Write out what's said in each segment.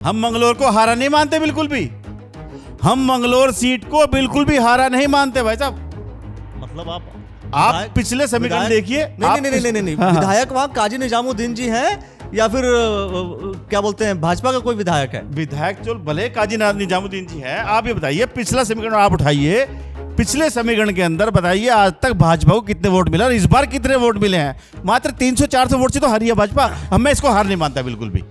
हम मंगलौर को हारा नहीं मानते बिल्कुल भी। हम मंगलौर सीट को बिल्कुल भी हारा नहीं मानते भाई साहब। मतलब आप पिछले समीकरण देखिए। नहीं, हाँ। विधायक वहाँ काजी निजामुद्दीन जी हैं या फिर क्या बोलते हैं भाजपा का कोई विधायक है? विधायक जो भले काजी निजामुद्दीन जी है, आप ये बताइए पिछला समीकरण आप उठाइए, पिछले समीकरण के अंदर बताइए आज तक भाजपा को कितने वोट मिला और इस बार कितने वोट मिले हैं? मात्र 300-400 वोट से तो हारी है भाजपा। मैं इसको हार नहीं मानता बिल्कुल भी।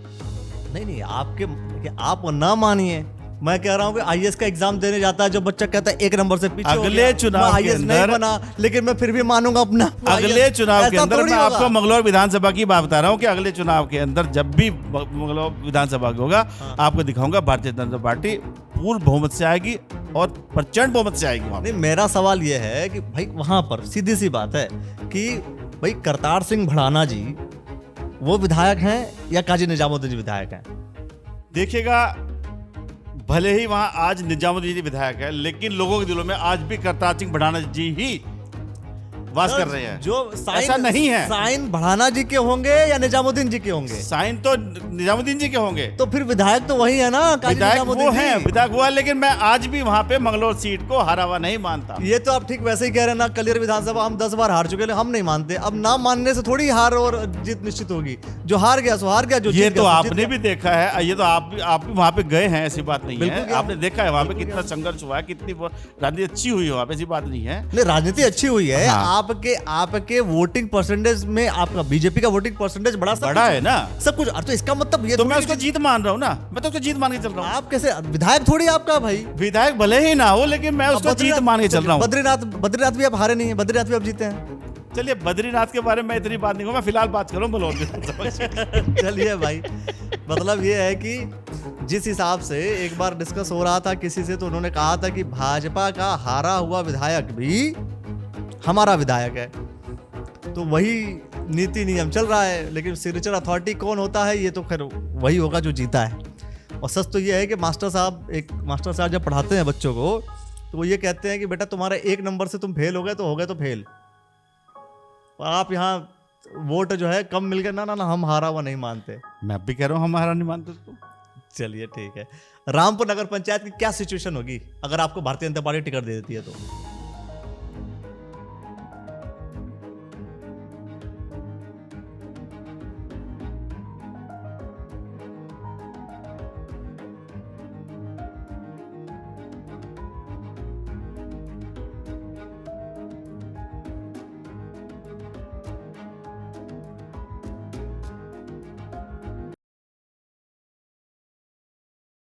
नहीं, आप ना मानिए, मैं कह रहा हूँ कि आईएएस का एग्जाम देने जाता है जो बच्चा कहता है एक नंबर से पीछे हो अगले गया, चुनाव मैं के आईएएस नहीं अंदर बना लेकिन मैं फिर भी मानूंगा अपना अगले चुनाव के ऐसा अंदर थोड़ी मैं होगा। आपको मंगलौर विधानसभा की बात बता रहा हूँ कि अगले चुनाव के अंदर जब भी मंगलौर विधानसभा होगा, आपको दिखाऊंगा भारतीय जनता पार्टी पूर्ण बहुमत से आएगी और प्रचंड बहुमत से आएगी वहां। नहीं, मेरा सवाल यह है कि भाई वहां पर सीधी सी बात है कि भाई करतार सिंह भड़ाना जी वो विधायक हैं या काजी निजामुद्दीन जी विधायक हैं? देखिएगा, भले ही वहां आज निजामुद्दीन जी विधायक है, लेकिन लोगों के दिलों में आज भी करतार सिंह भड़ाना जी ही वास कर रहे हैं। जो ऐसा नहीं है। साइन भड़ाना जी के होंगे या निजामुद्दीन जी के होंगे? साइन तो निजामुद्दीन जी के होंगे। तो फिर विधायक तो वही है ना, काजी विधायक निजामुद्दीन वो जी। है, विधायक वो है, लेकिन मैं आज भी वहां पे मंगलौर सीट को हारा हुआ नहीं मानता। ये तो आप ठीक वैसे ही कह रहे हैं ना, कलियर विधानसभा हम 10 बार हार चुके हैं, हम नहीं मानते। अब ना मानने से थोड़ी हार और जीत निश्चित होगी। जो हार गया सो हार गया, जो ये जीत तो गया सो जीत आपने गया। भी देखा है, ये तो आप भी वहां पे गए हैं, ऐसी बात नहीं बिल्कुल है। गया। आपने देखा है वहां पे कितना संघर्ष हुआ है, कितनी राजनीति अच्छी हुई है वहां पे, ऐसी बात नहीं है। नहीं, राजनीति अच्छी हुई है। हाँ। आपके वोटिंग परसेंटेज में आपका बीजेपी का वोटिंग परसेंटेज बड़ा है ना सब कुछ। तो इसका मतलब ये तो थोड़ी मैं उसको कि- जीत मान रहा हूँ ना, मैं तो उसको जीत मान के चल रहा हूँ। आप कैसे विधायक थोड़ी आपका भाई? विधायक भले ही ना हो, लेकिन मैं उसको जीत मान के चल रहा हूँ। बद्रीनाथ भी आप हारे नहीं है, बद्रीनाथ भी आप जीते हैं। चलिए, बद्रीनाथ के बारे में इतनी बात नहीं कहूँ, मैं फिलहाल बात करूँ मंगलौर की। चलिए भाई, मतलब ये है कि जिस हिसाब से एक बार डिस्कस हो रहा था किसी से, तो उन्होंने कहा था कि भाजपा का हारा हुआ विधायक भी हमारा विधायक है। तो वही नीति नियम चल रहा है, लेकिन सिग्नेचर अथॉरिटी कौन होता है ये तो खैर वही होगा जो जीता है। और सच तो ये है कि मास्टर साहब जब पढ़ाते हैं बच्चों को, तो वो ये कहते हैं कि बेटा तुम्हारे एक नंबर से तुम फेल हो गए तो फेल। और आप यहाँ वोट जो है कम मिल गए, ना हम हारा हुआ नहीं मानते। मैं भी कह रहा हूँ हम हारा नहीं मानते उसको। चलिए ठीक है। रामपुर नगर पंचायत की क्या सिचुएशन होगी अगर आपको भारतीय जनता पार्टी टिकट दे देती है तो?